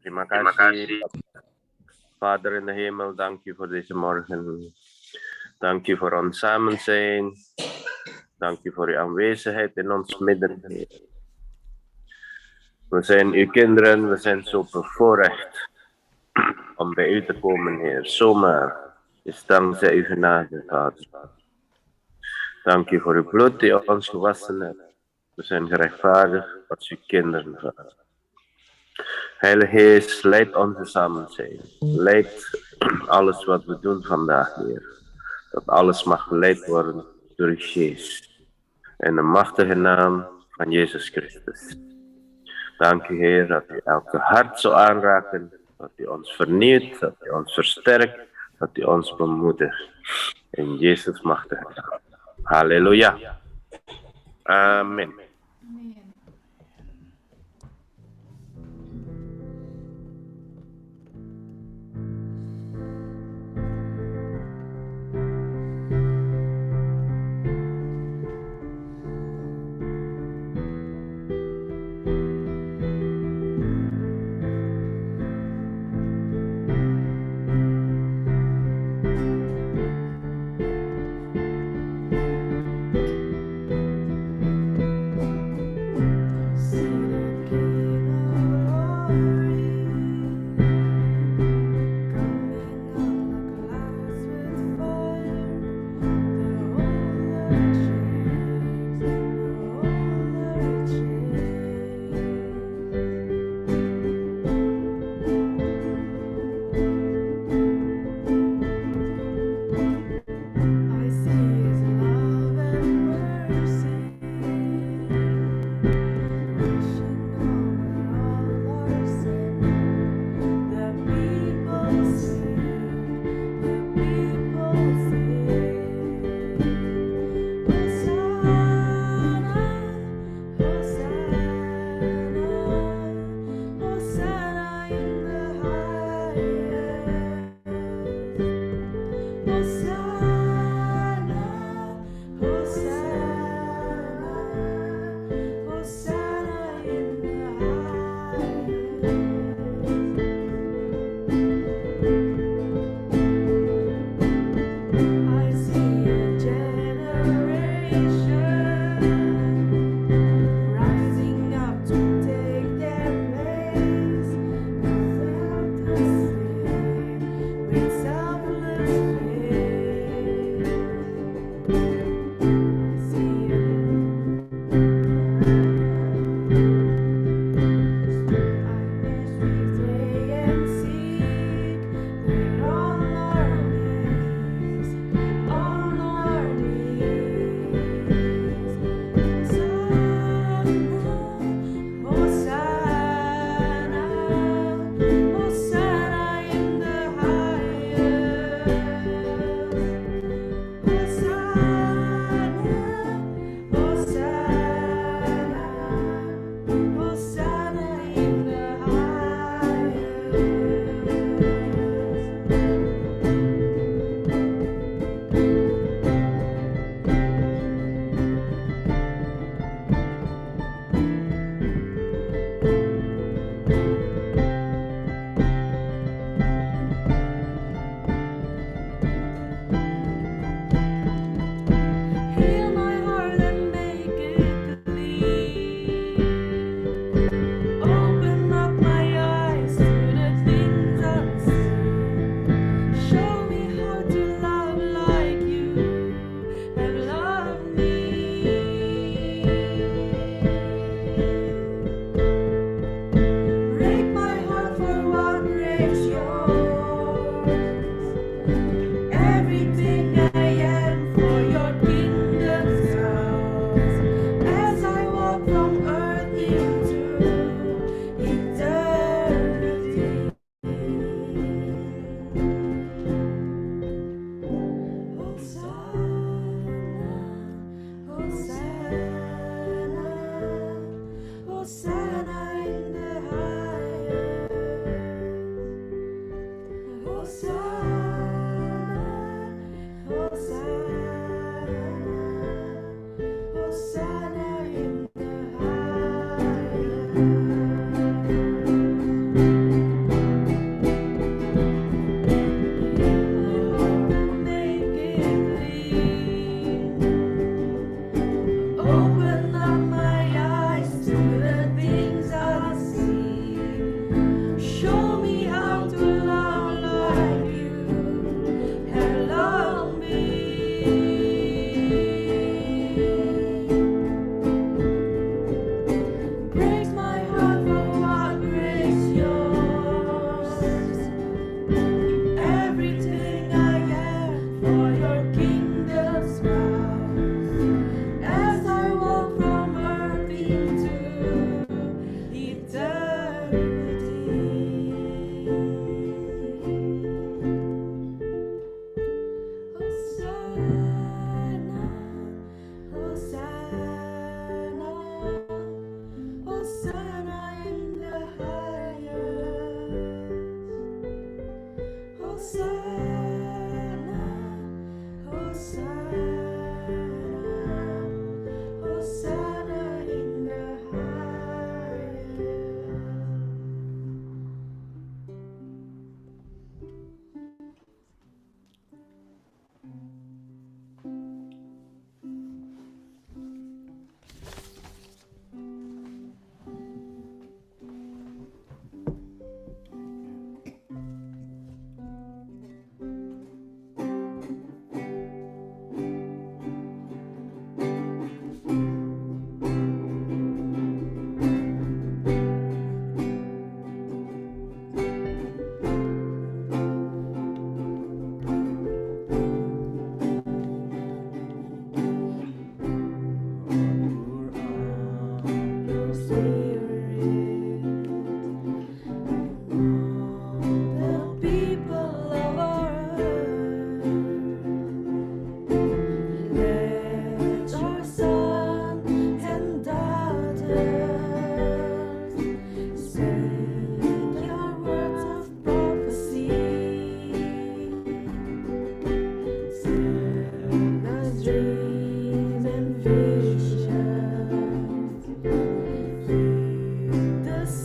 Terima kasih, Vader in de hemel. Dank u voor deze morgen. Dank u voor ons samen zijn. Dank u voor uw aanwezigheid in ons midden, Heer. We zijn uw kinderen, we zijn zo bevoorrecht om bij u te komen, Heer. Zomaar is dankzij uw genade, Vader. Dank u voor uw bloed die ons gewassen hebt. We zijn gerechtvaardigd als uw kinderen, Vader. Heilige Geest, leid onze samen zijn. Leid alles wat we doen vandaag, Heer. Dat alles mag geleid worden door uw Geest. In de machtige naam van Jezus Christus. Dank u, Heer, dat u elke hart zal aanraken. Dat u ons vernieuwt, dat u ons versterkt, dat u ons bemoedigt. In Jezus machtige naam. Halleluja. Amen.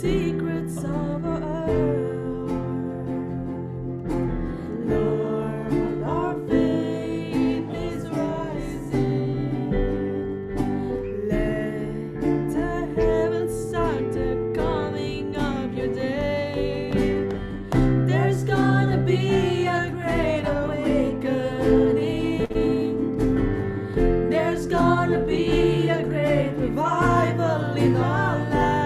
secrets of our earth. Lord, our faith is rising. Let the heavens start the coming of your day. There's gonna be a great awakening. There's gonna be a great revival in our land.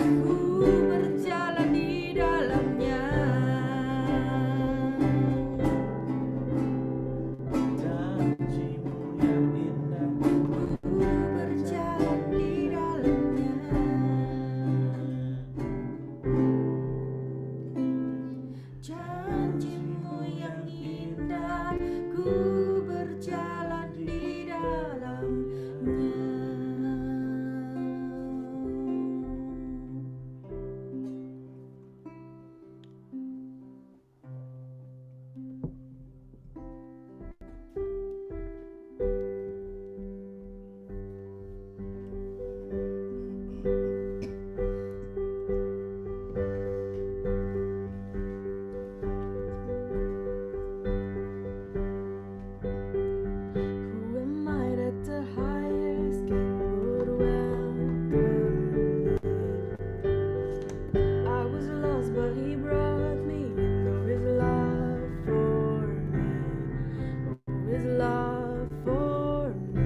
ku berjalan di dalamnya. Janjimu yang indah, Ku berjalan di dalamnya. Janjimu yang indah, ku berjalan di dalamnya. Who am I that the highest king would welcome me? I was lost, but he brought me into his love for me. Oh, his love for me.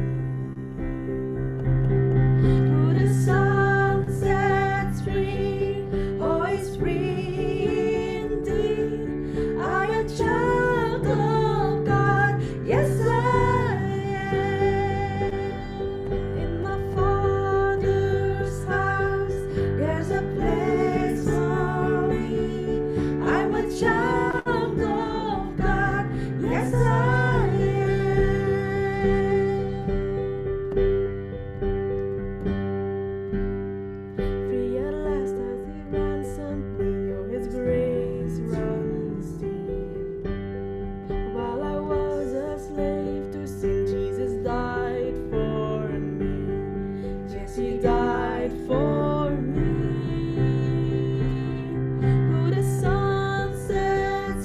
Who the sun sets free, oh, is free indeed. I am a child of God, yes I am. In my Father's house, there's a place for me. I'm a child of God, yes I am. Free at last as he ransomed me, oh, his grace runs deep. While I was a slave to sin, Jesus died for me. Yes, he died for me. Who the sun sets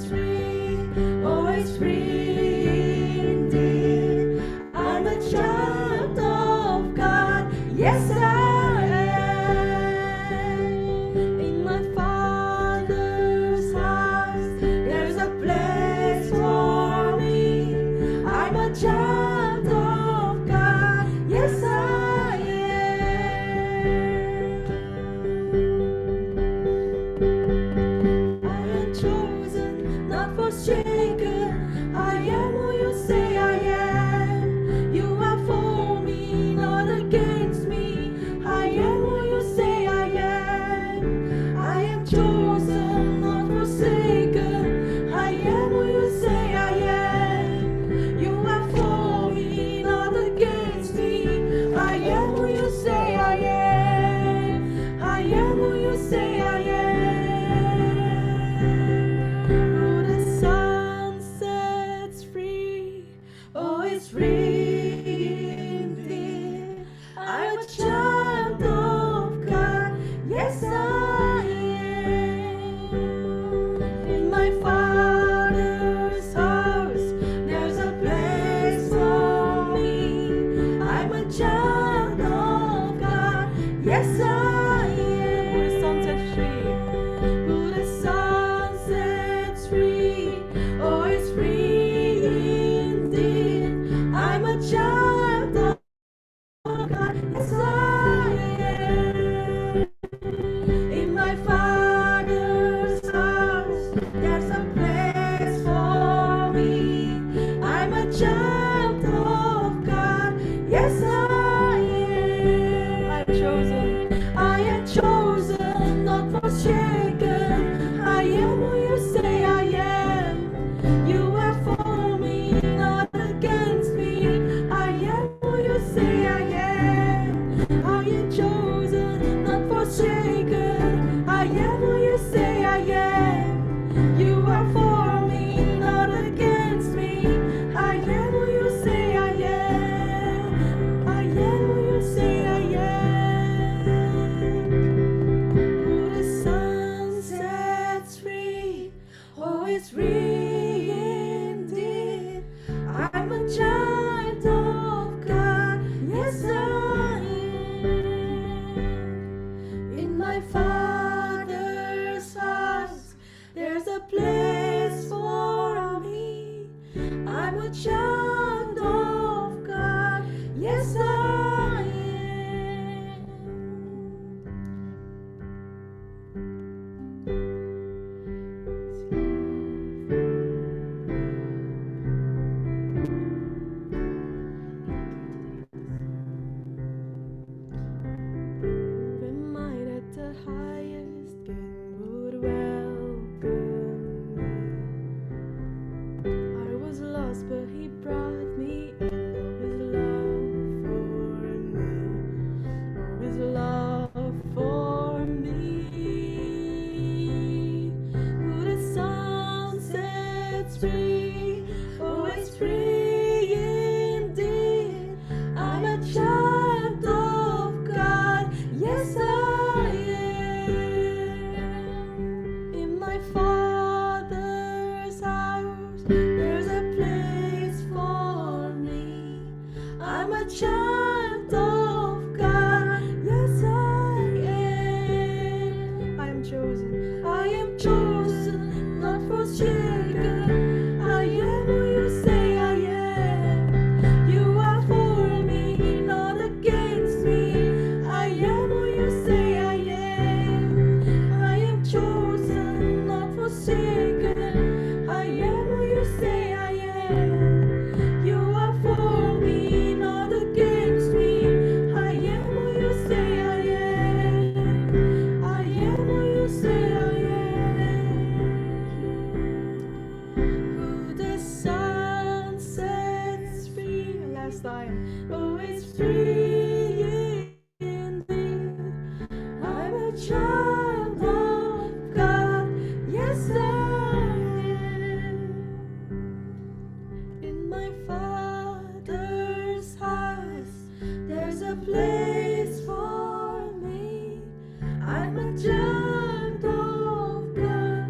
a child of God.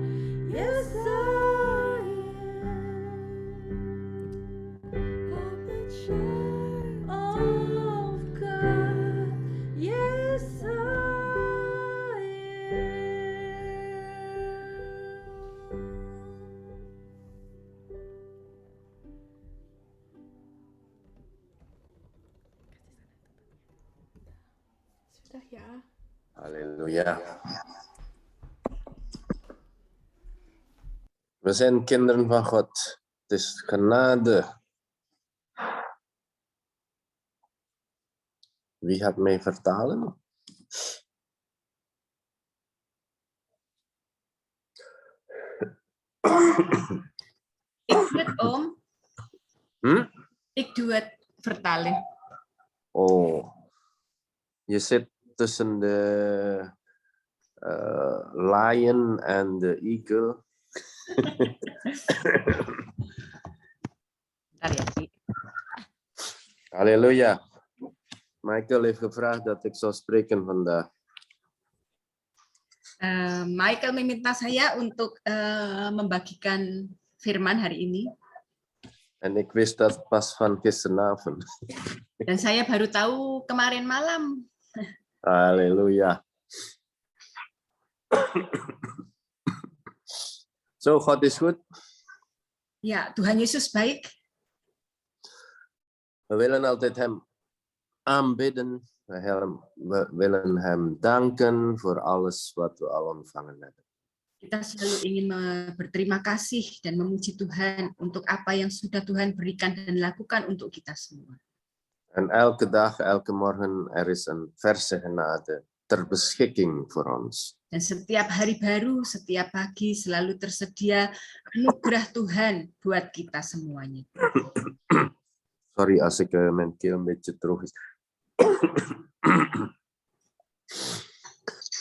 Yes, I am. I'm a child of God. Yes, I am. Sudah ya. Halleluja. We zijn kinderen van God. Het is genade. Wie gaat mij vertalen? Ik doe het, Om. Ik doe het vertalen. Oh, je zit tussen de lion en de eagle. Bentar ya, Ki. Halleluja. Michael heeft gevraagd dat ik zou spreken vandaag. Michael meminta saya untuk membagikan firman hari ini. En ik wist dat pas van gisteravond. Dan saya baru tahu kemarin malam. Halleluja. Zo, God is goed. Ya, Tuhan Yesus baik. We willen altijd hem aanbidden. We willen hem danken voor alles wat we al ontvangen hebben. Kita selalu ingin berterima kasih dan memuji Tuhan untuk apa yang sudah Tuhan berikan dan lakukan untuk kita semua. En elke dag, elke morgen, er is een verse genade ter beschikking voor ons. Dan setiap hari baru, setiap pagi selalu tersedia anugerah Tuhan buat kita semuanya. Sorry als ik mijn keel een beetje droog is.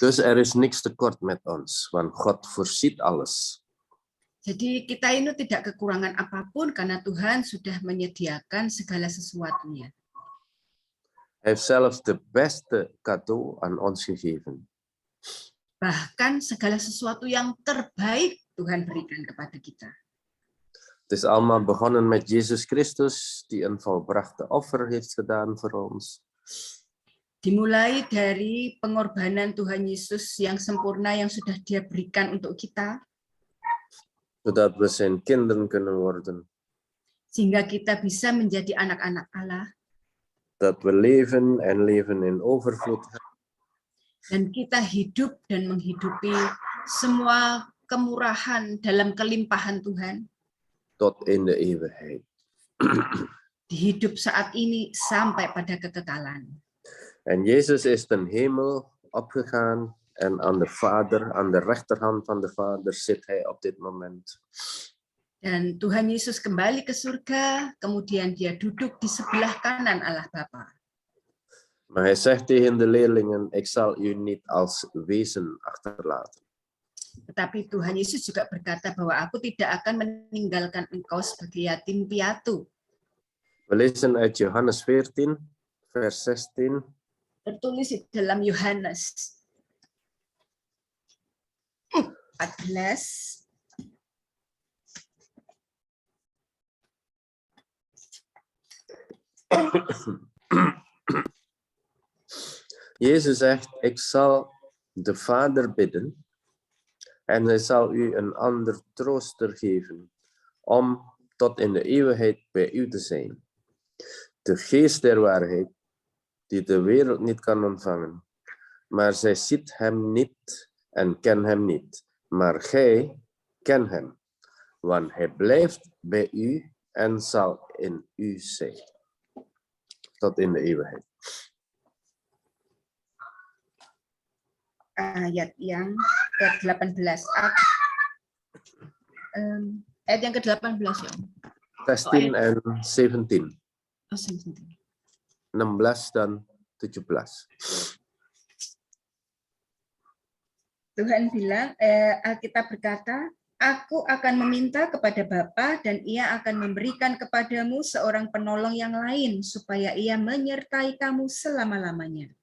Dus er is niks tekort met ons, want God voorziet alles. Jadi kita ini tidak kekurangan apapun karena Tuhan sudah menyediakan segala sesuatunya. Hij heeft zelfs de beste cadeau aan ons gegeven. Bahkan segala sesuatu yang terbaik Tuhan berikan kepada kita. Het is allemaal begonnen met Jezus Christus, die een volbrachte offer heeft gedaan voor ons. Dimulai dari pengorbanan Tuhan Yesus yang sempurna yang sudah Dia berikan untuk kita. Zodat we zijn kinderen kunnen worden. Sehingga kita bisa menjadi anak-anak Allah. Dat we leven en leven in overvloed. Dan kita hidup dan menghidupi semua kemurahan dalam kelimpahan Tuhan. Tot in de eeuwigheid. Di hidup saat ini sampai pada kekekalan. En Jezus is ten hemel opgegaan en aan de rechterhand van de Vader zit hij op dit moment. Dan Tuhan Yesus kembali ke surga, kemudian Dia duduk di sebelah kanan Allah Bapa. Maar hij zegt tegen de leerlingen, ik zal u niet als wezen achterlaten. Tetapi Tuhan Yesus juga berkata bahwa aku tidak akan meninggalkan engkau sebagai yatim piatu. We lezen uit Johannes 14, vers 16. Tertulis di dalam Yohanes 14. Jezus zegt, ik zal de Vader bidden en hij zal u een ander trooster geven, om tot in de eeuwigheid bij u te zijn. De geest der waarheid, die de wereld niet kan ontvangen, maar zij ziet hem niet en kent hem niet. Maar gij kent hem, want hij blijft bij u en zal in u zijn. Tot in de eeuwigheid. Ayat yang ke-18. Ayat yang ke-18 ya. 16 en 17. Oh, 17. 16 dan 17. Tuhan bilang, Alkitab berkata, aku akan meminta kepada Bapa dan ia akan memberikan kepadamu seorang penolong yang lain supaya ia menyertai kamu selama-lamanya,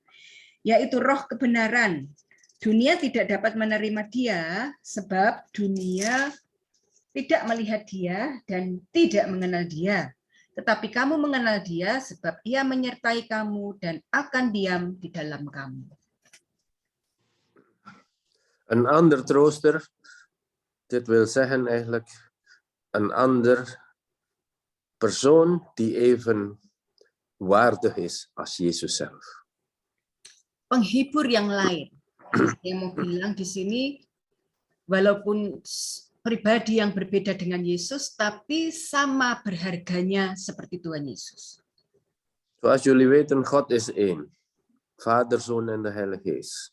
yaitu roh kebenaran Dunia tidak dapat menerima dia sebab dunia tidak melihat dia dan tidak mengenal dia. Tetapi kamu mengenal dia sebab ia menyertai kamu dan akan diam di dalam kamu. Een ander trooster, dit wil zeggen eigenlijk een ander persoon die even waardig is als Jezus zelf. Penghibur yang lain. Yang mau bilang di sini, walaupun pribadi yang berbeda dengan Yesus, tapi sama berharganya seperti Tuhan Yesus. Zoals jullie weten, God is één. Vader, Zoon en de Heilige Geest.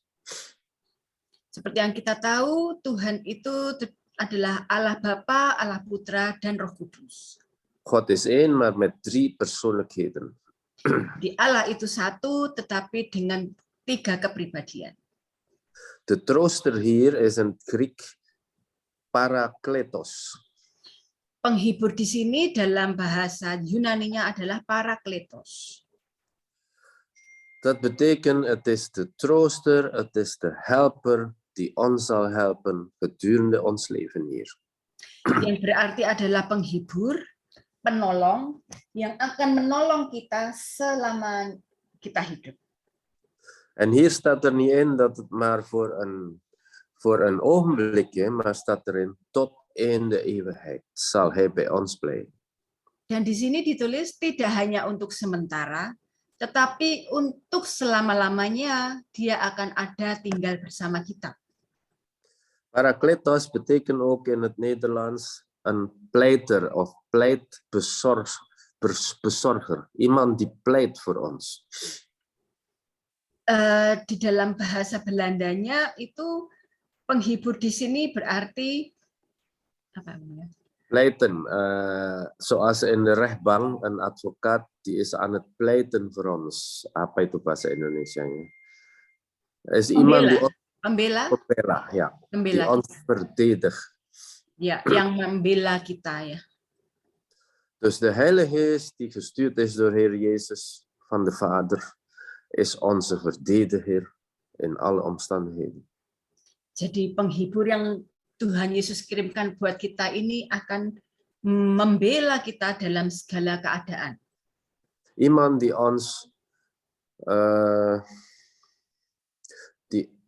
Seperti yang kita tahu, Tuhan itu adalah Allah Bapa, Allah Putra, dan Roh Kudus. God is één, maar met 3 persoonlijkheden. Di Allah itu satu, tetapi dengan 3 kepribadian. De trooster hier is in het Griek parakletos. Penghibur di sini dalam bahasa Yunaninya adalah parakletos. Dat betekent, het is de trooster, het is de helper die ons zal helpen gedurende ons leven hier. Yang berarti adalah penghibur, penolong, yang akan menolong kita selama kita hidup. En hier staat er niet in dat het maar voor een ogenblik is, maar staat erin tot in de eeuwigheid zal hij bij ons blijven. Dan di sini ditulis tidak hanya untuk sementara, tetapi untuk selama-lamanya dia akan ada tinggal bersama kita. Parakletos betekent ook in het Nederlands een pleiter of pleitbezorger. Iemand die pleit voor ons. Di dalam bahasa Belandanya itu penghibur di sini berarti apa namanya? Pleiten, zoals in de rechtbank een advocaat die is aan het pleiten voor ons. Apa itu bahasa Indonesianya? Is iemand die ons Pembela, ja, Pembela die ons verdedigt. Ya, yang membela kita ya. Dus de Heilige Geest die gestuurd is door Heer Jezus van de Vader is onze verdediger in alle omstandigheden. Jadi penghibur yang Tuhan Yesus kirimkan buat kita ini akan membela kita dalam segala keadaan. Iemand die ons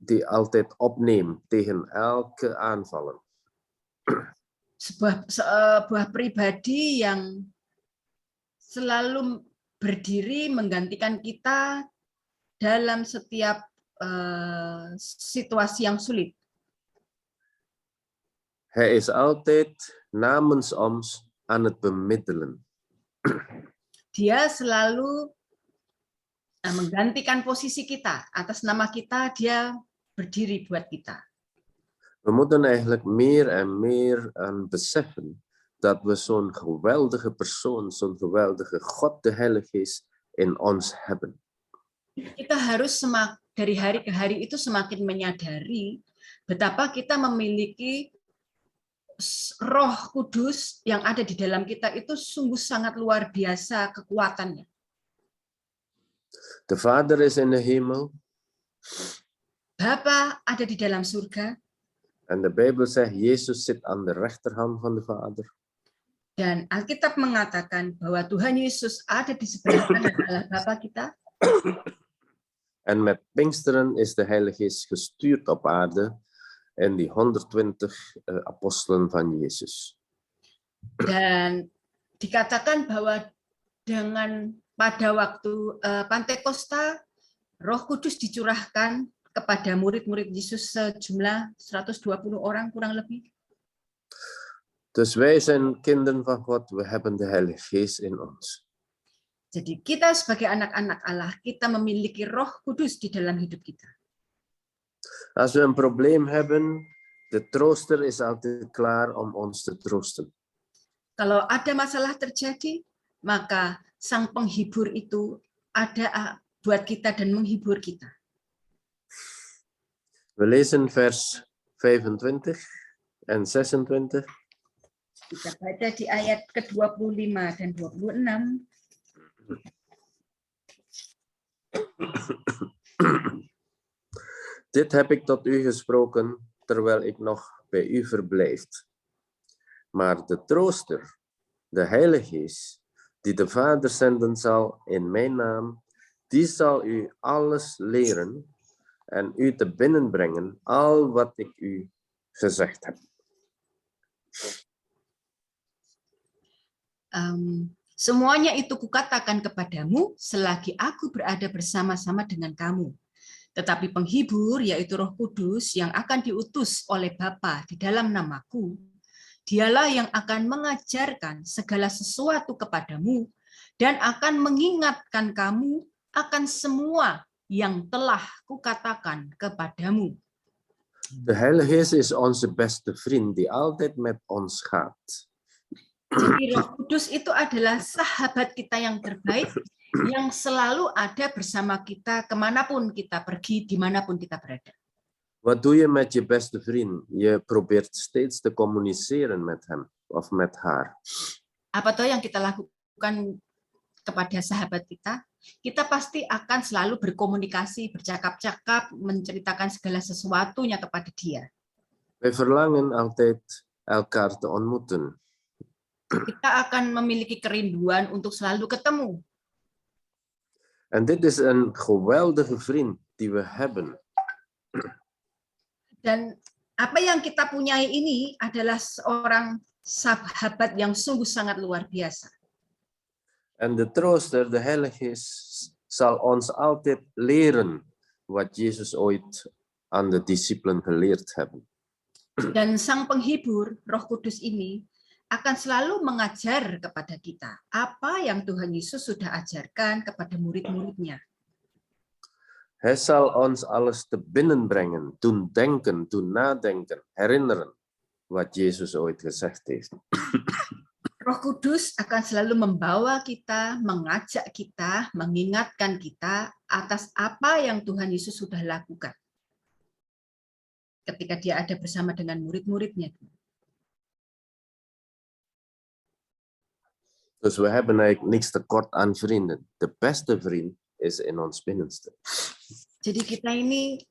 die altijd opneemt tegen elke aanvallen. Sebuah pribadi yang selalu berdiri menggantikan kita dalam setiap situasi yang sulit. Hij is altijd namens ons aan het bemiddelen. Dia selalu menggantikan posisi kita. Atas nama kita, dia berdiri buat kita. We moeten eigenlijk meer en meer beseffen dat we zo'n geweldige persoon, zo'n geweldige God, de Heilige Geest, in ons hebben. Kita harus dari hari ke hari itu semakin menyadari betapa kita memiliki Roh Kudus yang ada di dalam kita itu sungguh sangat luar biasa kekuatannya. De Vader is in de hemel. Bapa ada di dalam surga. En de Bijbel zegt, Jezus zit aan de rechterhand van de Vader. Dan Alkitab mengatakan bahwa Tuhan Yesus ada di sebelah kanan Allah Bapa kita. En met Pinksteren is de Heilige Geest gestuurd op aarde en die 120 apostelen van Jezus. Dan dikatakan bahwa dengan pada waktu Pantekosta, Roh Kudus dicurahkan kepada murid-murid Yesus sejumlah 120 orang kurang lebih. Dus wij zijn kinderen van God, we hebben de Heilige Geest in ons. Jadi kita sebagai anak-anak Allah, kita memiliki Roh Kudus di dalam hidup kita. Als we een probleem hebben, de trooster is altijd klaar om ons te troosten. Kalau ada masalah terjadi, maka Sang Penghibur itu ada buat kita dan menghibur kita. We lezen vers 25 en 26. Kita baca di ayat ke-25 dan 26. Dit heb ik tot u gesproken, terwijl ik nog bij u verblijf. Maar de trooster, de Heilige Geest, die de Vader zenden zal in mijn naam, die zal u alles leren en u te binnen brengen, al wat ik u gezegd heb. Semuanya itu kukatakan kepadamu selagi aku berada bersama-sama dengan kamu. Tetapi penghibur, yaitu Roh Kudus yang akan diutus oleh Bapa di dalam namaku, dialah yang akan mengajarkan segala sesuatu kepadamu dan akan mengingatkan kamu akan semua yang telah kukatakan kepadamu. De Heilige Geest is onze beste vriend die altijd met ons gaat. Jadi Roh Kudus itu adalah sahabat kita yang terbaik yang selalu ada bersama kita kemanapun kita pergi, dimanapun kita berada. Wat doe je met je beste vriend? Je probeert steeds te communiceren met hem of met haar. Apa toh yang kita lakukan kepada sahabat kita? Kita pasti akan selalu berkomunikasi, bercakap-cakap, menceritakan segala sesuatunya kepada dia. Wij verlangen altijd elkaar te ontmoeten. Kita akan memiliki kerinduan untuk selalu ketemu. En dit is een geweldige vriend die we hebben. Dan apa yang kita punyai ini adalah seorang sahabat yang sungguh sangat luar biasa. En de trooster, de Heilige Geest, zal ons altijd leren wat Jezus ooit aan de discipelen geleerd hebben. Dan sang penghibur, Roh Kudus ini, akan selalu mengajar kepada kita apa yang Tuhan Yesus sudah ajarkan kepada murid-muridnya. Hij zal ons alles te binnen brengen, doen denken, doen nadenken, herinneren wat Jezus ooit gezegd heeft. Roh Kudus akan selalu membawa kita, mengajak kita, mengingatkan kita atas apa yang Tuhan Yesus sudah lakukan ketika dia ada bersama dengan murid-muridnya. Dus we hebben eigenlijk niks tekort aan vrienden. De beste vriend is in ons binnenste. Jadi kita ini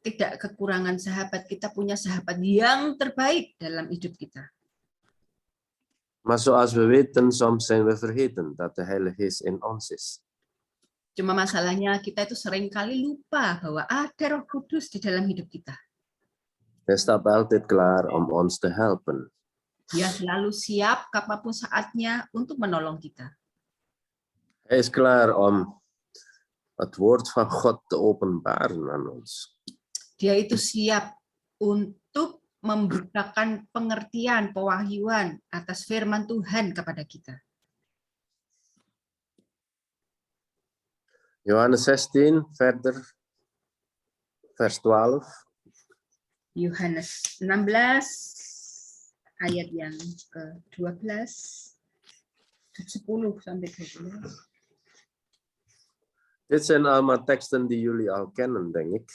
tidak kekurangan sahabat, kita punya sahabat yang terbaik dalam hidup kita. Maar zoals we weten, soms zijn we vergeten dat de Heilige Geest in ons is. Cuma masalahnya kita itu sering kali lupa bahwa ada Roh Kudus di dalam hidup kita. Hij staat altijd klaar om ons te helpen. Dia selalu siap kapanpun saatnya untuk menolong kita. Hij is klaar om het woord van God te openbaren aan ons. Dia itu siap untuk membukakan pengertian, pewahyuan atas firman Tuhan kepada kita. Johannes 16, verder, vers 12. Yohanes 16 ayat yang ke-12, 10 sampai 12. Dit zijn allemaal teksten die jullie al kennen, denk ik.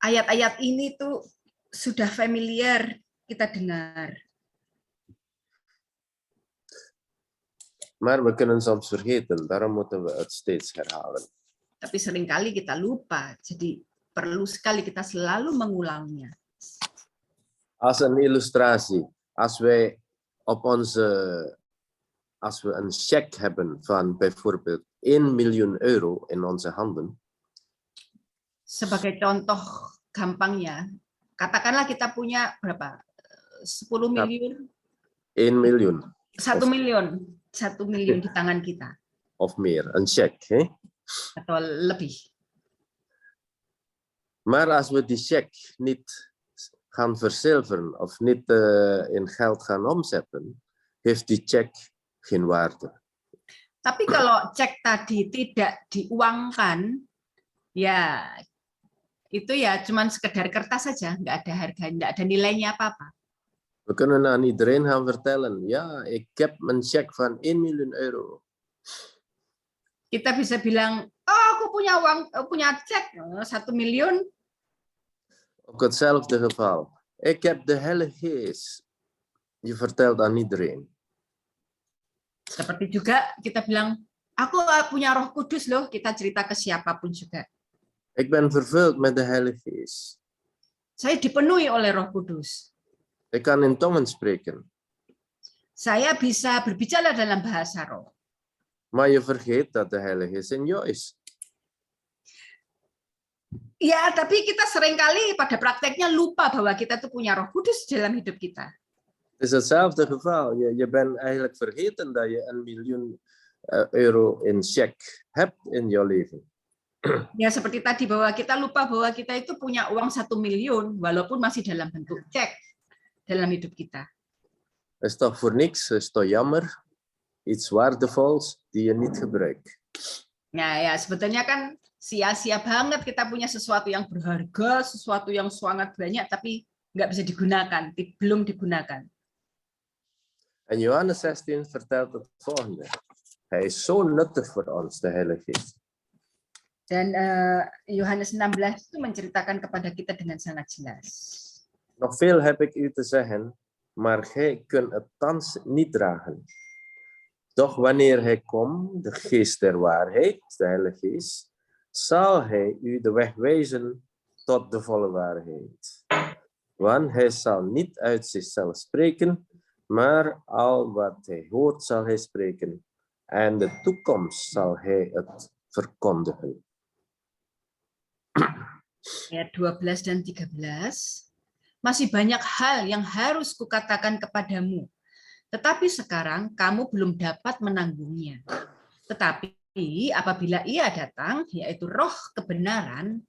Ayat-ayat ini tuh sudah familiar kita dengar. Maar we kunnen soms vergeten, daarom moeten we het steeds herhalen. Tapi seringkali kita lupa, jadi perlu sekali kita selalu mengulangnya. Als een illustratie, als we een cheque hebben van bijvoorbeeld 1 miljoen euro in onze handen. Sebagai contoh gampangnya, katakanlah kita punya berapa? 10 miliar? 1 miljoen. 1 miliar. 1 miliar di tangan kita. Of meer, een cheque. Hè? Atau lebih. Maar als we die cheque niet gaan verzilveren of niet in geld gaan omzetten, heeft die cheque geen waarde. Tapi kalau cek tadi tidak diuangkan, ya itu ya cuman sekedar kertas saja, nggak ada harga, nggak ada nilainya apa-apa. We kunnen aan iedereen gaan vertellen, ja, ik heb een cheque van 1 miljoen euro. Kita bisa bilang, oh aku punya uang, punya cek 1 miljoen. Ook hetzelfde geval. Ik heb de Heilige Geest. Je vertelt aan iedereen. Seperti juga kita bilang, aku punya Roh Kudus loh, kita cerita ke siapapun juga. Ik ben vervuld met de Heilige Geest. Saya dipenuhi oleh Roh Kudus. Ik kan in tongen spreken. Saya bisa berbicara dalam bahasa roh. Maar je vergeet dat de Heilige Geest in jou is. Ya, tapi kita seringkali pada prakteknya lupa bahwa kita tuh punya Roh Kudus dalam hidup kita. Het is hetzelfde geval. Je bent eigenlijk vergeten dat je €1.000.000 in check hebt in jouw leven. Ya, seperti tadi bahwa kita lupa bahwa kita itu punya uang 1 miliun walaupun masih dalam bentuk cek dalam hidup kita. Het is toch voor niks, het is toch jammer. Iets waardevols die je niet gebruikt. Nah, ya sebetulnya kan sia-sia banget kita punya sesuatu yang berharga, sesuatu yang sangat banyak tapi nggak bisa digunakan, belum digunakan. En Johannes 16 vertelt het volgende. Hij is zo nuttig voor ons, de Heilige Geest. Dan Yohanes 16 itu menceritakan kepada kita dengan sangat jelas. Nog veel heb ik u te zeggen, maar gij kunt het thans niet dragen. Doch wanneer hij komt, de geest der waarheid, de Heilige Geest, zal hij u de weg wijzen tot de volle waarheid. Want hij zal niet uit zichzelf spreken, maar al wat hij hoort zal hij spreken. En de toekomst zal hij het verkondigen. Ayat 12 dan 13. Masih banyak hal yang harus kukatakan kepadamu. Tetapi sekarang kamu belum dapat menanggungnya. Tetapi apabila ia datang, yaitu Roh kebenaran,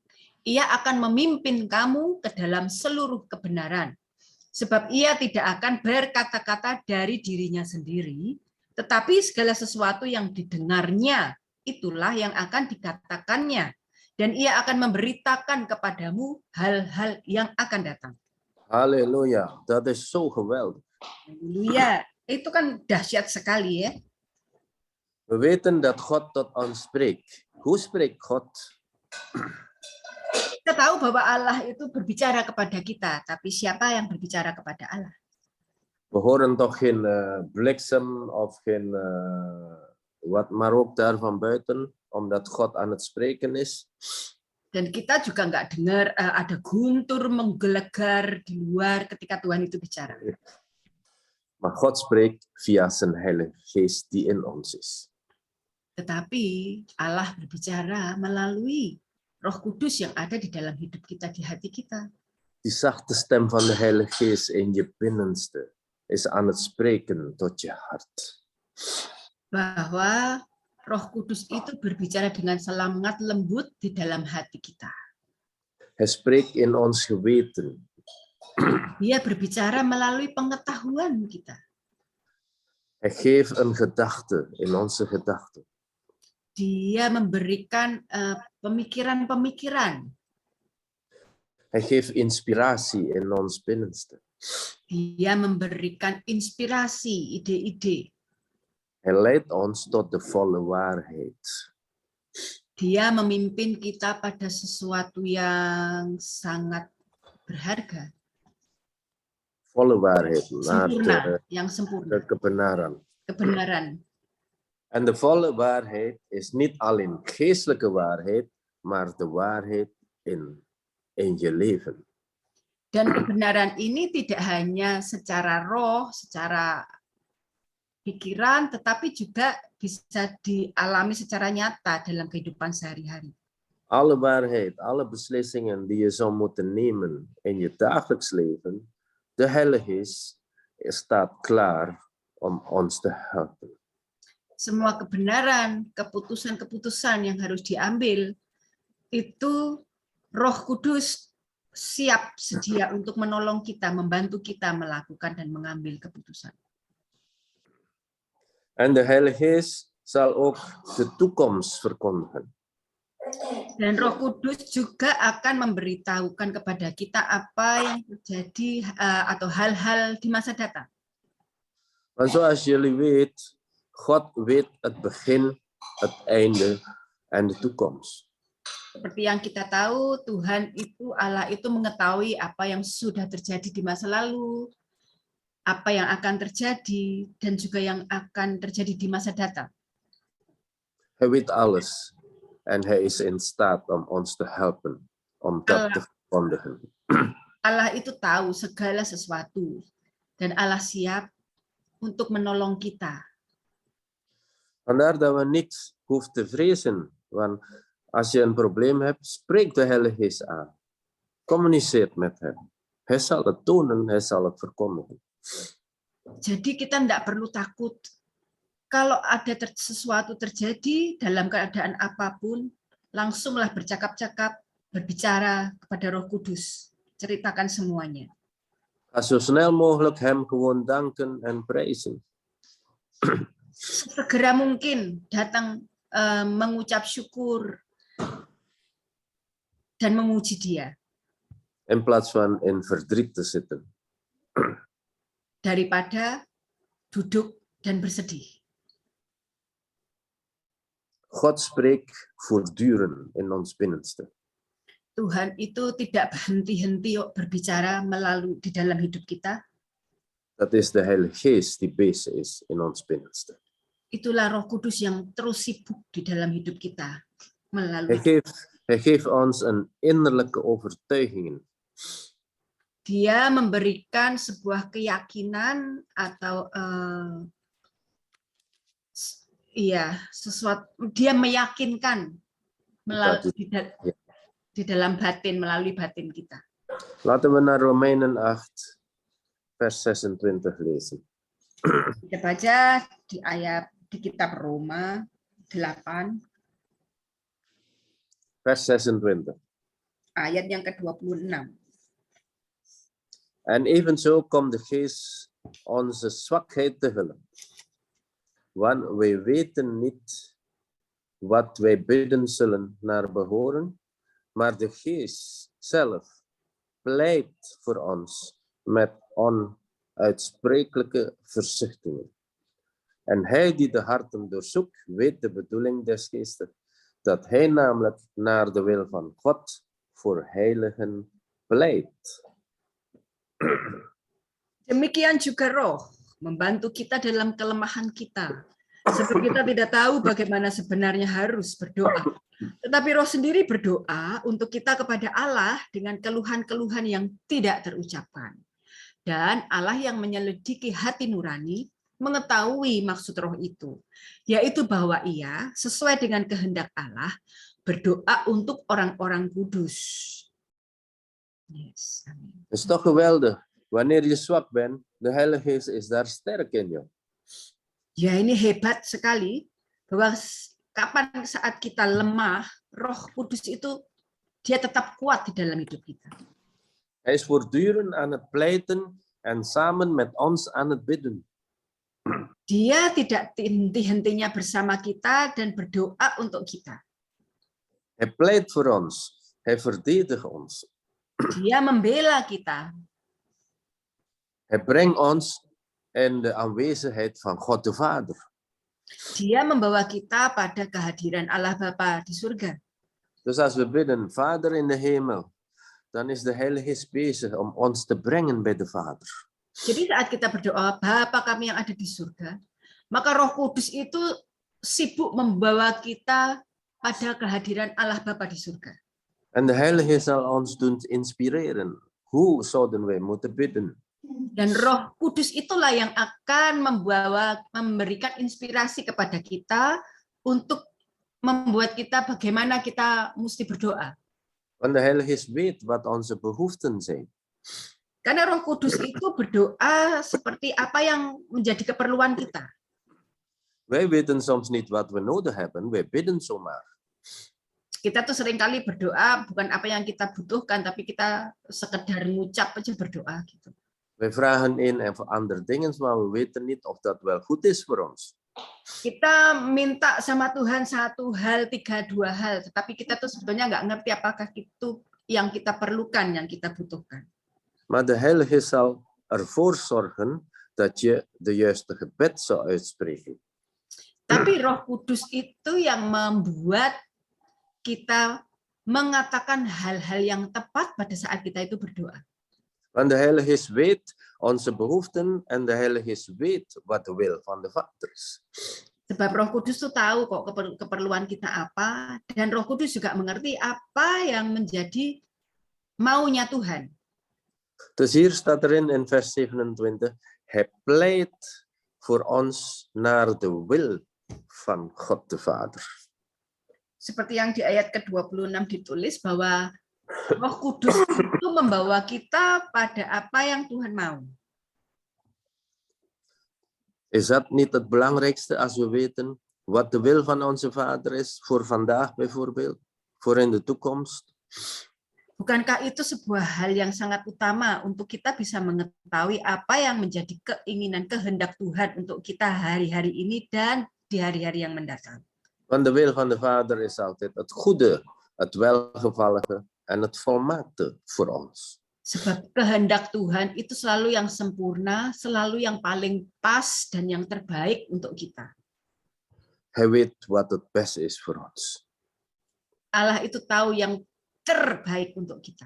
ia akan memimpin kamu ke dalam seluruh kebenaran. Sebab ia tidak akan berkata-kata dari dirinya sendiri, tetapi segala sesuatu yang didengarnya, itulah yang akan dikatakannya. Dan ia akan memberitakan kepadamu hal-hal yang akan datang. Halleluja, dat is zo geweldig. Haleluya. Itu kan dahsyat sekali ya. We weten dat God tot ons spreekt. Hoe spreekt God? Kita tahu bahwa Allah itu berbicara kepada kita, tapi siapa yang berbicara kepada Allah? We horen toch geen bliksem of geen wat maar ook daar van buiten, omdat God aan het spreken is. Dan kita juga nggak dengar ada guntur menggelegar di luar ketika Tuhan itu bicara. Maar God spreekt via zijn Heilige Geest die in ons is. Tetapi Allah berbicara melalui Roh Kudus yang ada di dalam hidup kita, di hati kita. Die zachte stem van de Heilige Geest in je binnenste is aan het spreken tot je hart. Bahwa Roh Kudus itu berbicara dengan sangat lembut di dalam hati kita. Hij spreekt in ons geweten. Dia berbicara melalui pengetahuan kita. Hij geeft een gedachte in onze gedachten. Dia memberikan pemikiran-pemikiran. Hij geeft inspiratie in ons binnenste. Dia memberikan inspirasi, ide-ide. Hij leidt ons tot de volle waarheid. Dia memimpin kita pada sesuatu yang sangat berharga. Volle waarheid, naar Sempurna, yang sempurna. de kebenaran. Kebenaran. En de volle waarheid is niet alleen geestelijke waarheid, maar de waarheid in je leven. Dan kebenaran ini tidak hanya secara roh, secara pikiran, tetapi juga bisa dialami secara nyata dalam kehidupan sehari-hari. Alle waarheid, alle beslissingen die je zou moeten nemen in je dagelijks leven, de Heilige Geest staat klaar om ons te helpen. Semua kebenaran, keputusan-keputusan yang harus diambil, itu Roh Kudus siap sedia untuk menolong kita, membantu kita melakukan dan mengambil keputusan. En de Heilige Geest zal ook de toekomst verkondigen. Dan Roh Kudus juga akan memberitahukan kepada kita apa yang terjadi atau hal-hal di masa datang. Want zoals jullie weet, God weet het begin, het einde en de toekomst. Seperti yang kita tahu, Tuhan itu, Allah itu mengetahui apa yang sudah terjadi di masa lalu, apa yang akan terjadi, dan juga yang akan terjadi di masa datang. Hij weet alles. En hij is in staat om ons te helpen, om dat te verkondigen. Allah itu tahu segala sesuatu dan Allah siap untuk menolong kita. Vandaar dat we niks hoeven te vrezen. Want als je een probleem hebt, spreek de Heilige Geest aan. Communiceer met hem. Hij zal het tonen, hij zal het verkondigen. Jadi kita tidak perlu takut. Kalau ada sesuatu terjadi dalam keadaan apapun, langsunglah bercakap-cakap, berbicara kepada Roh Kudus. Ceritakan semuanya. Ga zo snel mogelijk hem gewoon danken en prijzen. Segera mungkin datang mengucap syukur dan memuji Dia. In plaats van in verdriet te zitten. Daripada duduk dan bersedih. God spreekt voortdurend in ons binnenste. Tuhan itu tidak berhenti-henti berbicara melalui di dalam hidup kita. Dat is de Heilige Geest die bezig is in ons binnenste. Itulah Roh Kudus yang terus sibuk di dalam hidup kita melalui. Hij geeft ons een innerlijke overtuiging. Dia memberikan sebuah keyakinan atau sesuatu. Dia meyakinkan melalui di dalam batin, melalui batin kita. Laten we naar Romeinen 8 vers 26 lezen. Kita baca di kitab Roma 8 vers 26. ayat yang ke-26. En evenzo komt de Geest onze zwakheid te hulp. Want wij weten niet wat wij bidden zullen naar behoren, maar de Geest zelf pleit voor ons met onuitsprekelijke verzuchtingen. En hij die de harten doorzoekt, weet de bedoeling des Geestes, dat hij namelijk naar de wil van God voor heiligen pleit. Demikian juga Roh membantu kita dalam kelemahan kita. Sebab kita tidak tahu bagaimana sebenarnya harus berdoa. Tetapi Roh sendiri berdoa untuk kita kepada Allah dengan keluhan-keluhan yang tidak terucapkan. Dan Allah yang menyelidiki hati nurani mengetahui maksud Roh itu, yaitu bahwa Ia sesuai dengan kehendak Allah berdoa untuk orang-orang kudus. Yes, amin. Het is toch geweldig. Wanneer je zwak bent, de Heilige Geest is daar sterk in je. Ya, ini hebat sekali bahwa kapan saat kita lemah, Roh Kudus itu dia tetap kuat di dalam hidup kita. Hij is voortdurend aan het pleiten en samen met ons aan het bidden. Dia tidak henti-hentinya bersama kita dan berdoa untuk kita. Hij pleit voor ons. Hij verdedigt ons. Dia membela kita. Hij brengt ons in de aanwezigheid van God de Vader. Dia membawa kita pada kehadiran Allah Bapa di surga. Dus als we bidden, Vader in de hemel, dan is de Heilige Geest bezig om ons te brengen bij de Vader. Jadi saat kita berdoa, Bapa kami yang ada di surga, maka Roh Kudus itu sibuk membawa kita pada kehadiran Allah Bapa di surga. En de Heilige Geest zal ons doen inspireren. Hoe zouden wij moeten bidden? Dan Roh Kudus itulah yang akan memberikan inspirasi kepada kita untuk membuat kita bagaimana kita mesti berdoa. Want de Heilige Geest weet wat onze behoeften zijn. Karena Roh Kudus itu berdoa seperti apa yang menjadi keperluan kita. Wij weten soms niet wat we nodig hebben. Wij bidden zomaar. Kita tuh seringkali berdoa bukan apa yang kita butuhkan, tapi kita sekedar ngucap aja berdoa gitu. Wij vragen een en voor andere dingen, maar we weten niet of dat wel goed is voor ons. Kita minta sama Tuhan satu hal, dua hal, tetapi kita tuh sebetulnya nggak ngerti apakah itu yang kita perlukan, yang kita butuhkan. Maar de Heilige zal ervoor zorgen dat je de juiste gebed zou uitspreken. Tapi Roh Kudus itu yang membuat kita mengatakan hal-hal yang tepat pada saat kita itu berdoa. Want de Heilige Geest weet onze behoeften en de Heilige Geest weet wat de wil van de Vader is. Sebab Roh Kudus tuh tahu kok keperluan kita apa, dan Roh Kudus juga mengerti apa yang menjadi maunya Tuhan. Dus hier staat erin in vers 27, hij pleit voor ons naar de wil van God de Vader. Seperti yang di ayat ke-26 ditulis bahwa Roh Kudus itu membawa kita pada apa yang Tuhan mau. Is dat niet het belangrijkste als we weten wat de wil van onze Vader is voor vandaag bijvoorbeeld, voor in de toekomst? Bukankah itu sebuah hal yang sangat utama untuk kita bisa mengetahui apa yang menjadi keinginan, kehendak Tuhan untuk kita hari-hari ini dan di hari-hari yang mendatang? Want de wil van de Vader is altijd het goede, het welgevallige en het volmaakte voor ons. Sebab kehendak Tuhan itu selalu yang sempurna, selalu yang paling pas dan yang terbaik untuk kita. Hij weet wat het beste is voor ons. Allah itu tahu yang terbaik untuk kita.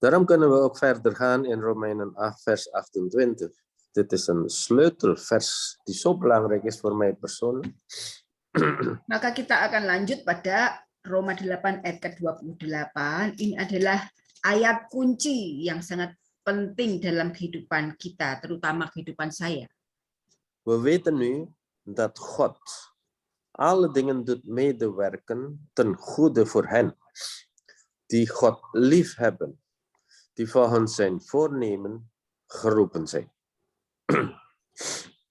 Daarom kunnen we ook verder gaan in Romeinen 8, vers 28. Dit is een sleutelvers die zo belangrijk is voor mij persoonlijk. Maka kita akan lanjut pada Roma 8 ayat ke-28. Ini adalah ayat kunci yang sangat penting dalam kehidupan kita, terutama kehidupan saya. We weten nu dat God alle dingen doet medewerken ten goede voor hen die God liefhebben, die volgens zijn voornemen geroepen zijn.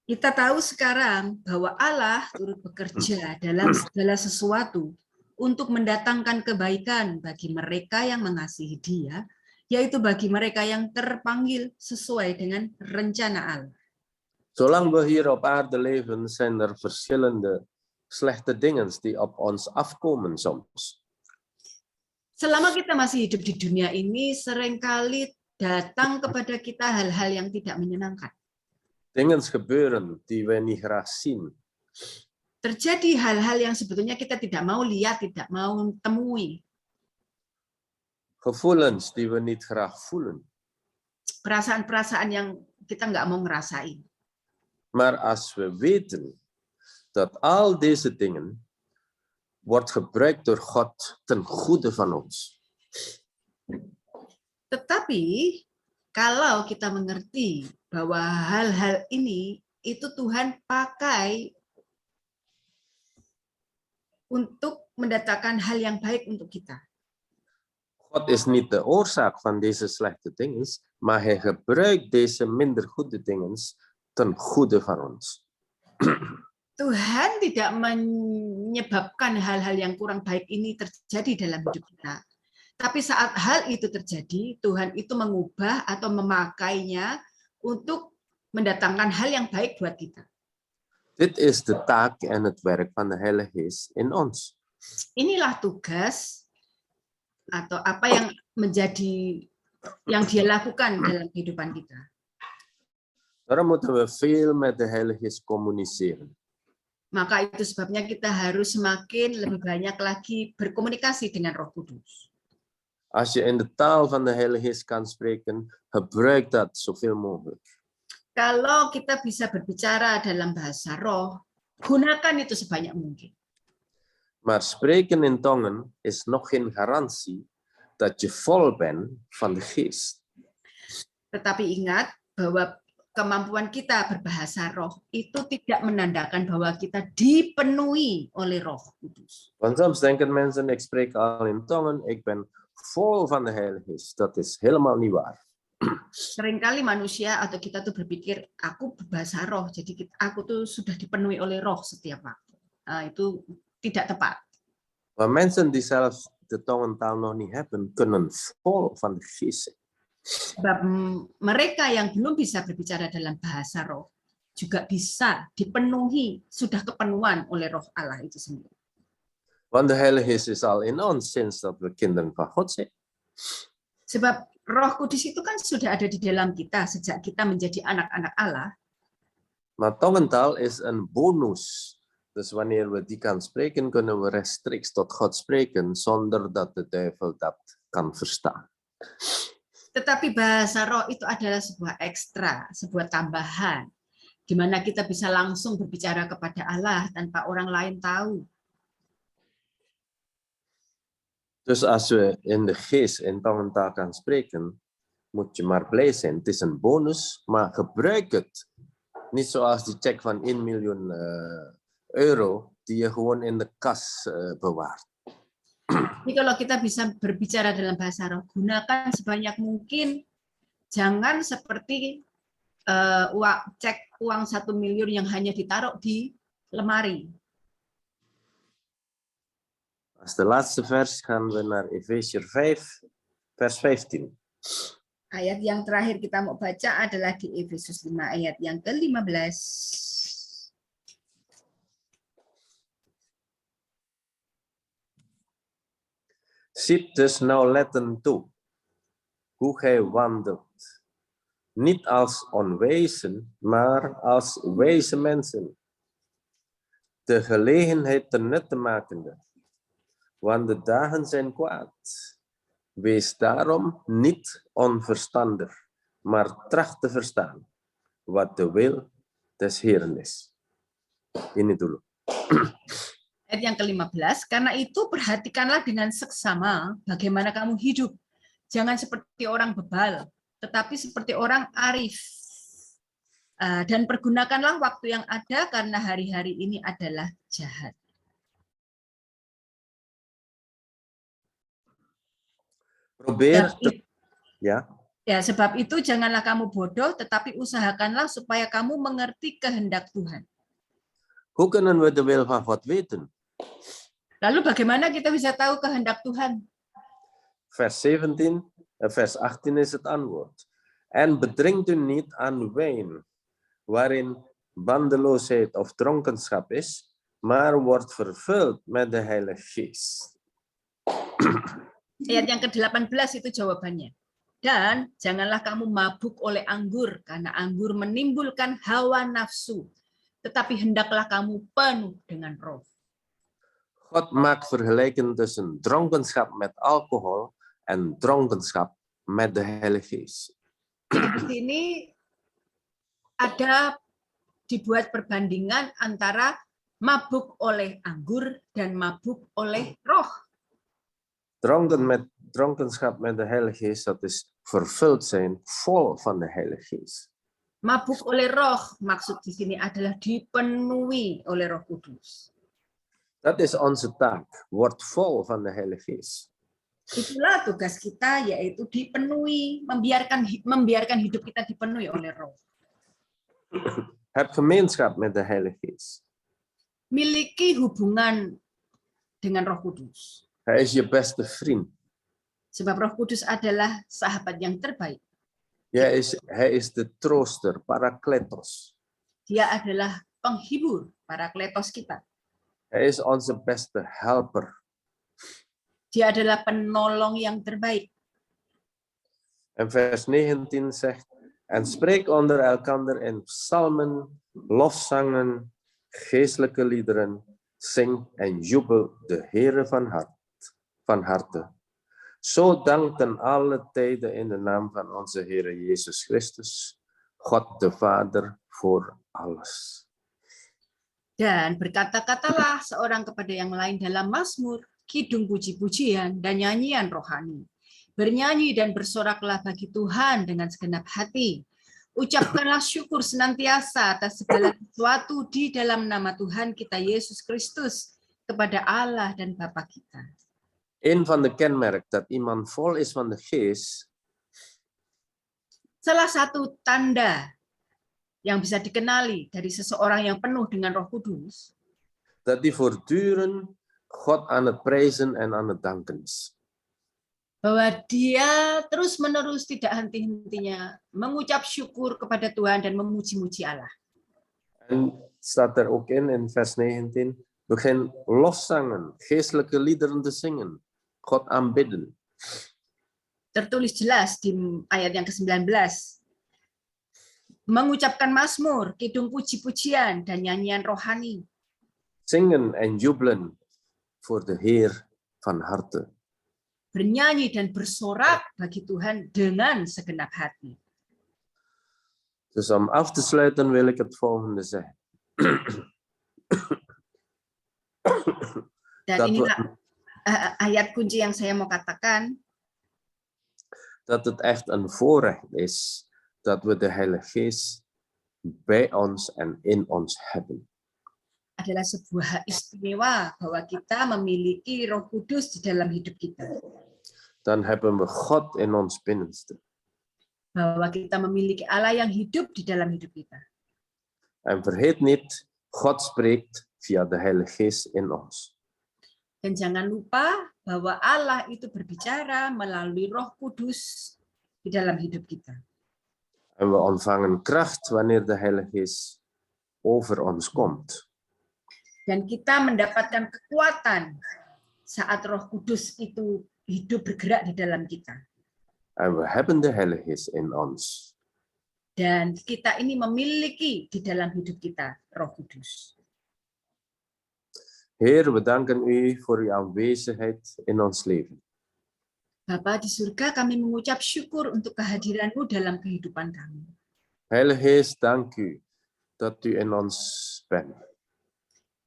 Kita tahu sekarang bahwa Allah turut bekerja dalam segala sesuatu untuk mendatangkan kebaikan bagi mereka yang mengasihi Dia, yaitu bagi mereka yang terpanggil sesuai dengan rencana Allah. Zolang we hier op aarde leven, zijn er verschillende slechte dingen die op ons afkomen soms. Selama kita masih hidup di dunia ini, seringkali datang kepada kita hal-hal yang tidak menyenangkan. Dingen gebeuren die we niet graag zien. Terjadi hal-hal yang sebetulnya kita tidak mau lihat, tidak mau temui. Gevoelens die we niet graag voelen. Perasaan-perasaan yang kita nggak mau ngerasain. Maar als we weten dat al deze dingen wordt gebruikt door God ten goede van ons. Tetapi kalau kita mengerti bahwa hal-hal ini itu Tuhan pakai untuk mendatangkan hal yang baik untuk kita. God is niet de oorzaak van deze slechte dingen, maar hij gebruikt deze minder goede dingen ten goede van ons. Tuhan tidak menyebabkan hal-hal yang kurang baik ini terjadi dalam hidup kita. Tapi saat hal itu terjadi, Tuhan itu mengubah atau memakainya untuk mendatangkan hal yang baik buat kita. Dit is de taak en het werk van de Heilige Geest in ons. Inilah tugas atau apa yang menjadi yang Dia lakukan dalam kehidupan kita. Daarom moeten we veel met de Heilige Geest communiceren. Maka itu sebabnya kita harus semakin lebih banyak lagi berkomunikasi dengan Roh Kudus. Als je in de taal van de Heilige Geest kan spreken, gebruik dat zoveel mogelijk. Kalau kita bisa berbicara dalam bahasa roh, gunakan itu sebanyak mungkin. Maar spreken in tongen is nog geen garantie dat je vol bent van de Geest. Tetapi ingat bahwa kemampuan kita berbahasa roh itu tidak menandakan bahwa kita dipenuhi oleh Roh Kudus. Want soms denken mensen, ik spreek al in tongen, ik ben vol van de Heilige Geest. Dat is helemaal niet waar. Seringkali manusia atau kita tuh berpikir, aku berbahasa roh, jadi aku tuh sudah dipenuhi oleh roh setiap waktu. Itu tidak tepat. Maar mensen die zelf de tongentaal nog niet hebben, kunnen vol van de Geest zijn. Sebab mereka yang belum bisa berbicara dalam bahasa roh juga bisa dipenuhi, sudah kepenuhan oleh roh Allah itu sendiri. Want de Heilige Geest is al in ons sinds dat we kinderen van God zijn. Sebab Roh Kudus itu kan sudah ada di dalam kita sejak kita menjadi anak-anak Allah. Maar tongentaal is een bonus. Dus wanneer we die kan spreken, kunnen we rechtstreeks tot God spreken zonder dat de duivel dat kan verstaan. Tetapi bahasa roh itu adalah sebuah ekstra, sebuah tambahan. di mana kita bisa langsung berbicara kepada Allah tanpa orang lain tahu. Dus als we in de geest in tong en taal kan spreken, moet je maar blij zijn. Het is een bonus, maar gebruik het. Niet zoals die check van 1 miljoen euro die je gewoon in de kas bewaart. Jadi kalau kita bisa berbicara dalam bahasa roh, gunakan sebanyak mungkin. Jangan seperti cek uang 1 miliar yang hanya ditaruh di lemari. Als de laatste vers gaan we naar Efesiër 5, vers 15. Ayat yang terakhir kita mau baca adalah di Efesus 5 ayat yang ke-15. Ziet dus nauwlettend toe hoe gij wandelt. Niet als onwijzen, maar als wijze mensen. De gelegenheid ten nutte makende. Want de dagen zijn kwaad. Wees daarom niet onverstandig, maar tracht te verstaan wat de wil des Heeren is. Ini dulu. Ayat yang ke-15, karena itu perhatikanlah dengan seksama bagaimana kamu hidup. Jangan seperti orang bebal, tetapi seperti orang arif. Dan pergunakanlah waktu yang ada karena hari-hari ini adalah jahat. Probeer ya. Ya, sebab itu janganlah kamu bodoh, tetapi usahakanlah supaya kamu mengerti kehendak Tuhan. Hoe kunnen we de wil van God weten? Lalu bagaimana kita bisa tahu kehendak Tuhan? Vers 17, vers 18 is het antwoord. En bedringt u niet aan wijn, waarin bandeloosheid of dronkenschap is, maar wordt vervuld met de Heilige Geest. Ayat yang ke-18 itu jawabannya. Dan janganlah kamu mabuk oleh anggur, karena anggur menimbulkan hawa nafsu. Tetapi hendaklah kamu penuh dengan roh. God maakt vergelijking tussen dronkenschap met alcohol en dronkenschap met de Heilige Geest. Jadi di sini ada dibuat perbandingan antara mabuk oleh anggur dan mabuk oleh roh. Dronkenschap met de Heilige Geest, dat is vervuld zijn, vol van de Heilige Geest. Mabuk oleh roh, maksud di sini adalah dipenuhi oleh Roh Kudus. Dat is onze taak, wordt vol van de Heilige Geest. Itulah tugas kita, yaitu dipenuhi, membiarkan hidup kita dipenuhi oleh roh. Heb gemeenschap met de Heilige Geest. Miliki hubungan dengan Roh Kudus. Hij is je beste vriend. Sebab Roh Kudus adalah sahabat yang terbaik. Hij is de trooster, parakletos. Dia adalah penghibur, parakletos kita. Hij is onze beste helper. Dia adalah penolong yang terbaik. En vers 19 zegt, en spreek onder elkander in psalmen, lofzangen, geestelijke liederen, zing en jubel de Heere van harte. Zo dank ten alle tijden in de naam van onze Heere Jezus Christus, God de Vader voor alles. Dan berkata-katalah seorang kepada yang lain dalam mazmur, kidung puji-pujian dan nyanyian rohani. Bernyanyi dan bersoraklah bagi Tuhan dengan segenap hati. Ucapkanlah syukur senantiasa atas segala sesuatu di dalam nama Tuhan kita Yesus Kristus kepada Allah dan Bapa kita. Een van de kenmerken dat iemand vol is van de geest. Salah satu tanda yang bisa dikenali dari seseorang yang penuh dengan Roh Kudus, dat die voortdurend God aan het prijzen en aan het danken is. Bahwa dia terus-menerus tidak henti-hentinya mengucap syukur kepada Tuhan dan memuji-muji Allah. En staat er ook in vers 19, begin lofzangen, geestelijke liederen te zingen, God aanbidden. Tertulis jelas di ayat yang ke-19. Mengucapkan mazmur, kidung puji-pujian dan nyanyian rohani. Zingen en jubelen voor de Heer van harte. Bernyanyi dan bersorak bagi Tuhan dengan segenap hati. Dus om af te sluiten wil ik het volgende zeggen. Dan Dat inilah we, ayat kunci yang saya mau katakan, dat het echt een voorrecht is dat we de Heilige Geest bij ons en in ons hebben. adalah sebuah hak istimewa bahwa kita memiliki Roh Kudus di dalam hidup kita. Dan hebben we God in ons binnenste. Bahwa kita memiliki Allah yang hidup di dalam hidup kita. En vergeet niet, God spreekt via de Heilige Geest in ons. Dan jangan lupa bahwa Allah itu berbicara melalui Roh Kudus di dalam hidup kita. En we ontvangen kracht wanneer de Heilige Geest over ons komt. Dan kita mendapatkan kekuatan saat Roh Kudus itu hidup bergerak di dalam kita. En we hebben de Heilige Geest in ons. Dan kita ini memiliki di dalam hidup kita Roh Kudus. Heer, we danken u voor uw aanwezigheid in ons leven. Bapa di surga, kami mengucap syukur untuk kehadiran-Mu dalam kehidupan kami. Heilige Geest, dank u dat u in ons bent.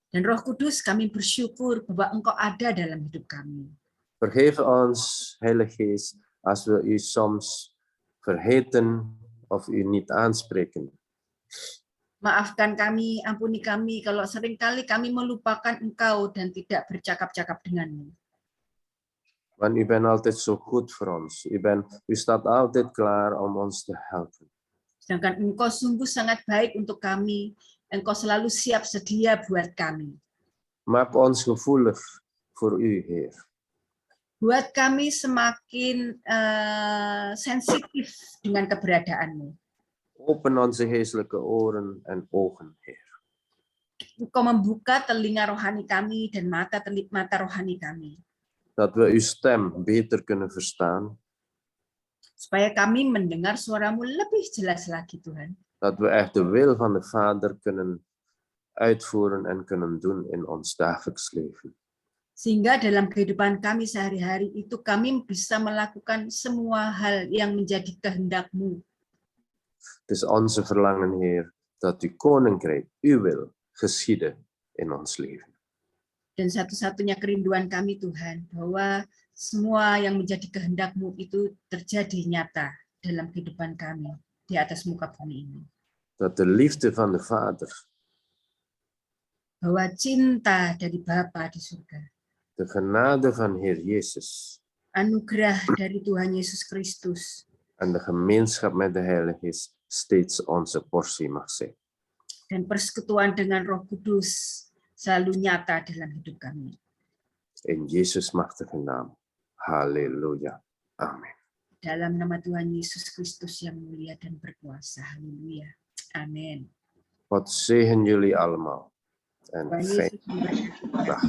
Dan Roh Kudus, kami bersyukur bahwa Engkau ada dalam hidup kami. Vergeef ons, Heilige Geest, als we u soms vergeten of u niet aanspreken. Maafkan kami, ampuni kami kalau seringkali kami melupakan Engkau dan tidak bercakap-cakap denganmu. Want u bent altijd zo goed voor ons. U staat altijd klaar om ons te helpen. Sedangkan Engkau sungguh sangat baik untuk kami. Engkau selalu siap sedia buat kami. Maak ons gevoelig voor u, Heer. Buat kami semakin sensitif dengan keberadaanmu. Open onze geestelijke oren en ogen, Heer. Engkau membuka telinga rohani kami dan mata rohani kami. Dat we uw stem beter kunnen verstaan. Supaya kami mendengar suaramu lebih jelas lagi, Tuhan. Dat we echt de wil van de Vader kunnen uitvoeren en kunnen doen in ons dagelijks leven. Sehingga dalam kehidupan kami sehari-hari itu kami bisa melakukan semua hal yang menjadi kehendak-Mu. Het is onze verlangen, Heer, dat uw koninkrijk, uw wil, geschieden in ons leven. Dan satu-satunya kerinduan kami, Tuhan, bahwa semua yang menjadi kehendak-Mu itu terjadi nyata dalam kehidupan kami di atas muka bumi ini. Dat de liefde van de Vader, Bahwa cinta dari Bapa di surga, de genade van Heer Jezus anugerah dari Tuhan Yesus Kristus, en de gemeenschap met de Heilige Geest steeds onze portie mag zijn. dan persekutuan dengan Roh Kudus selalu nyata dalam hidup kami. In Jezus' machtige naam. Halleluja. Amen. Dalam nama Tuhan Yesus Kristus yang mulia dan berkuasa. Haleluya. Amin. God zegen jullie allemaal. En Tuhan fijn Yesus memberkati. dag.